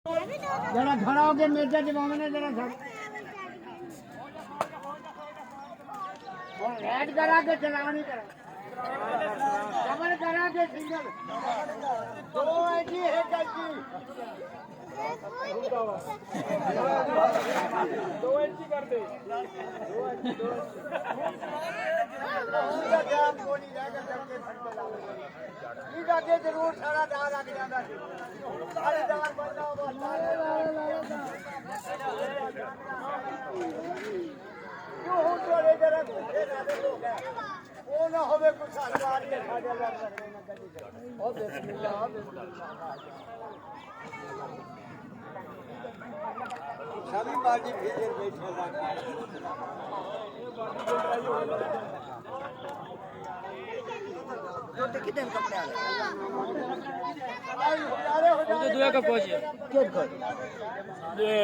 जरा खड़ा होके मिर्चा जमाने ने जरा रेड करा के चला नहीं करा डबल करा के सिंगल दो ऐसी है कैसी दो इंची कर दे जरूर सारा दाल लग जाता सारे दाल बनना क्यों हो चले जरा भूखे रहते लोग वो ना होवे कुछ हलवार के खाने लग रहे ना कभी ओ बिस्मिल्लाह सभी बाजी भेजर बैठे तो कितने कपड़े आ तो दुआ का पहुंचे ये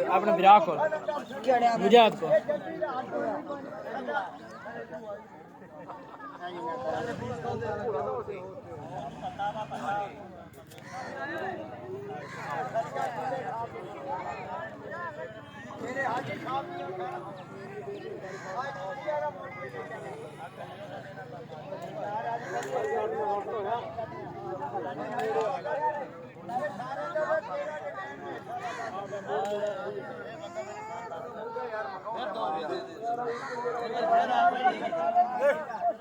अपने विराट को मुजाहिद को मेरे हाजी साहब यार